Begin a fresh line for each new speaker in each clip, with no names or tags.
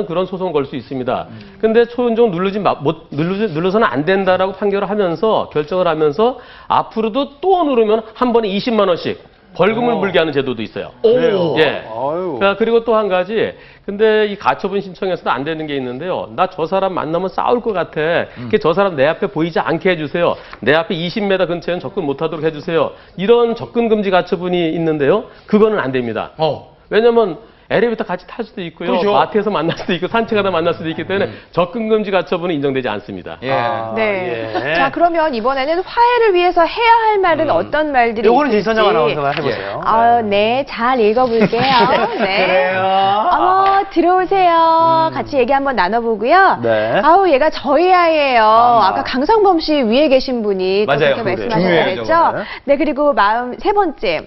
그런 소송 걸 수 있습니다. 근데 초인종 눌러서는 안 된다라고 판결을 하면서 결정을 하면서 앞으로도 또 누르면 한 번에 20만 원씩 벌금을 물게 하는 제도도 있어요.
그래요?
예.
아유.
그리고 또 한 가지, 근데 이 가처분 신청에서도 안 되는 게 있는데요. 나 저 사람 만나면 싸울 것 같아. 저 사람 내 앞에 보이지 않게 해주세요. 내 앞에 20m 근처에는 접근 못하도록 해주세요. 이런 접근 금지 가처분이 있는데요. 그거는 안 됩니다. 왜냐면 엘리베이터 같이 탈 수도 있고요.
그렇죠.
마트에서 만날 수도 있고 산책하다 만날 수도 있기 때문에 접근 금지 가처분은 인정되지 않습니다.
예.
네.
예.
자, 그러면 이번에는 화해를 위해서 해야 할 말은 어떤 말들이
요거는
있을지.
이선정 아나운서가 해보세요.
네, 잘 읽어볼게요. 네.
그래요.
어머, 들어오세요. 같이 얘기 한번 나눠보고요.
네.
아우, 얘가 저희 아이예요. 아까 강성범 씨 위에 계신 분이
맞아요.
그렇게
중요해요,
말씀하셨죠.
저거는.
네, 그리고 세 번째.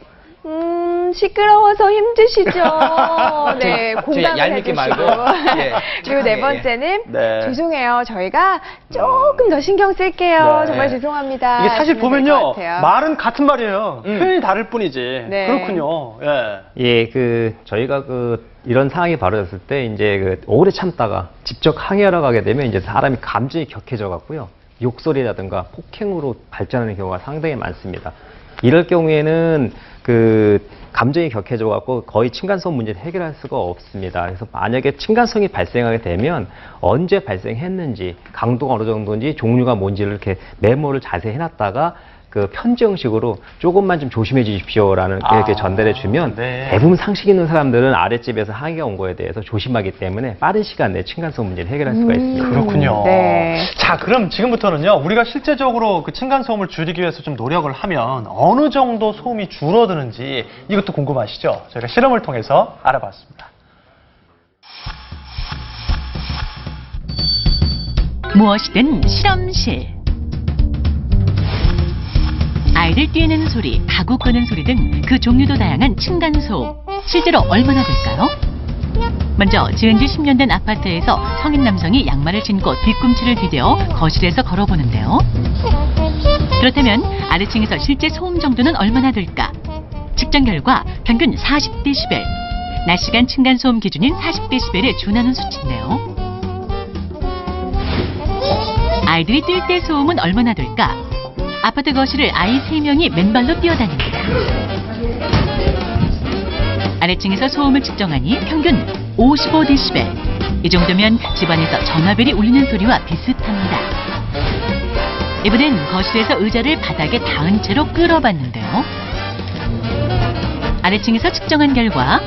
시끄러워서 힘드시죠. 네, 공감을
얄밉게
해주시고.
말고. 예.
그리고 네
예,
번째는
네.
죄송해요. 저희가 조금 더 신경 쓸게요.
네.
정말 죄송합니다.
이게 사실
하시면 될것
보면요.
같아요.
말은 같은 말이에요. 표현이 다를 뿐이지.
네.
그렇군요. 예.
예, 저희가 이런 상황이 벌어졌을 때, 이제 오래 참다가 직접 항의하러 가게 되면 이제 사람이 감정이 격해져 갖고요. 욕설이라든가 폭행으로 발전하는 경우가 상당히 많습니다. 이럴 경우에는 감정이 격해져 갖고 거의 층간소음 문제를 해결할 수가 없습니다. 그래서 만약에 층간소음이 발생하게 되면 언제 발생했는지, 강도가 어느 정도인지, 종류가 뭔지를 이렇게 메모를 자세히 해놨다가 편지 형식으로 조금만 좀 조심해 주십시오라는 이렇게 전달해 주면
네.
대부분 상식 있는 사람들은 아랫집에서 항의가 온 거에 대해서 조심하기 때문에 빠른 시간 내에 층간소음 문제를 해결할 수가 있습니다.
그렇군요.
네.
자, 그럼 지금부터는요, 우리가 실제적으로 층간소음을 줄이기 위해서 좀 노력을 하면 어느 정도 소음이 줄어드는지 이것도 궁금하시죠? 저희가 실험을 통해서 알아봤습니다.
무엇이든 실험실. 아이들 뛰는 소리, 가구 끄는 소리 등 그 종류도 다양한 층간소음. 실제로 얼마나 될까요? 먼저 지은 지 10년 된 아파트에서 성인 남성이 양말을 신고 뒤꿈치를 디뎌 거실에서 걸어보는데요. 그렇다면 아래층에서 실제 소음 정도는 얼마나 될까? 측정 결과 평균 40dB. 낮 시간 층간소음 기준인 40dB에 준하는 수치인데요. 아이들이 뛸 때 소음은 얼마나 될까? 아파트 거실을 아이 3명이 맨발로 뛰어다닙니다. 아래층에서 소음을 측정하니 평균 55dB. 이 정도면 집안에서 전화벨이 울리는 소리와 비슷합니다. 이번엔 거실에서 의자를 바닥에 닿은 채로 끌어봤는데요. 아래층에서 측정한 결과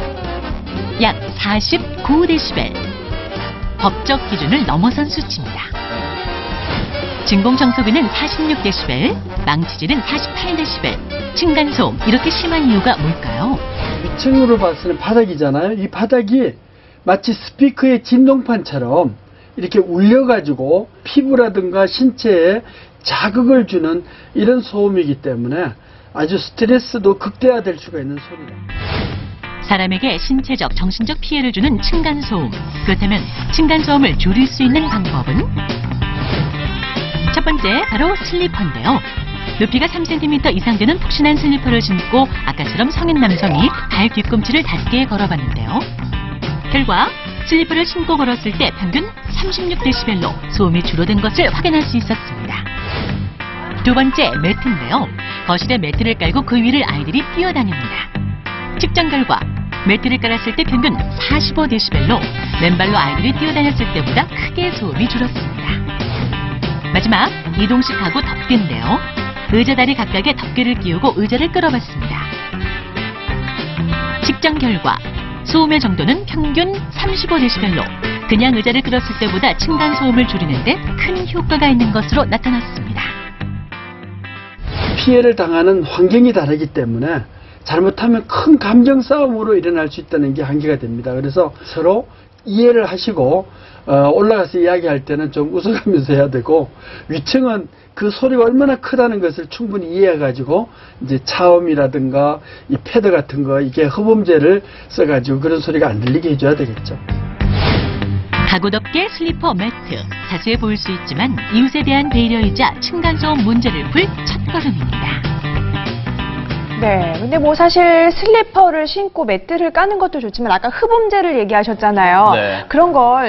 약 49dB. 법적 기준을 넘어선 수치입니다. 진공청소기는 46dB, 망치질은 48dB, 층간소음 이렇게 심한 이유가 뭘까요?
위층으로 봤을 때는 바닥이잖아요. 이 바닥이 마치 스피커의 진동판처럼 이렇게 울려가지고 피부라든가 신체에 자극을 주는 이런 소음이기 때문에 아주 스트레스도 극대화될 수가 있는 소리다.
사람에게 신체적, 정신적 피해를 주는 층간소음. 그렇다면 층간소음을 줄일 수 있는 방법은? 첫 번째, 바로 슬리퍼인데요. 높이가 3cm 이상 되는 푹신한 슬리퍼를 신고 아까처럼 성인 남성이 발 뒤꿈치를 닿게 걸어봤는데요. 결과 슬리퍼를 신고 걸었을 때 평균 36dB로 소음이 줄어든 것을 확인할 수 있었습니다. 두 번째, 매트인데요. 거실에 매트를 깔고 그 위를 아이들이 뛰어다닙니다. 측정 결과 매트를 깔았을 때 평균 45dB로 맨발로 아이들이 뛰어다녔을 때보다 크게 소음이 줄었습니다. 마지막, 이동식 가구 덮개인데요. 의자 다리 각각에 덮개를 끼우고 의자를 끌어봤습니다. 측정 결과 소음의 정도는 평균 35dB로 그냥 의자를 끌었을 때보다 층간소음을 줄이는데 큰 효과가 있는 것으로 나타났습니다.
피해를 당하는 환경이 다르기 때문에 잘못하면 큰 감정 싸움으로 일어날 수 있다는 게 한계가 됩니다. 그래서 서로 이해를 하시고 올라가서 이야기할 때는 좀 웃어가면서 해야 되고, 위층은 그 소리가 얼마나 크다는 것을 충분히 이해해가지고 이제 차음이라든가 이 패드 같은 거, 이게 흡음재를 써가지고 그런 소리가 안 들리게 해줘야 되겠죠.
가구 덮개, 슬리퍼, 매트. 사소해 보일 수 있지만 이웃에 대한 배려이자 층간소음 문제를 풀 첫걸음입니다.
네. 근데 사실 슬리퍼를 신고 매트를 까는 것도 좋지만 아까 흡음재를 얘기하셨잖아요.
네.
그런 걸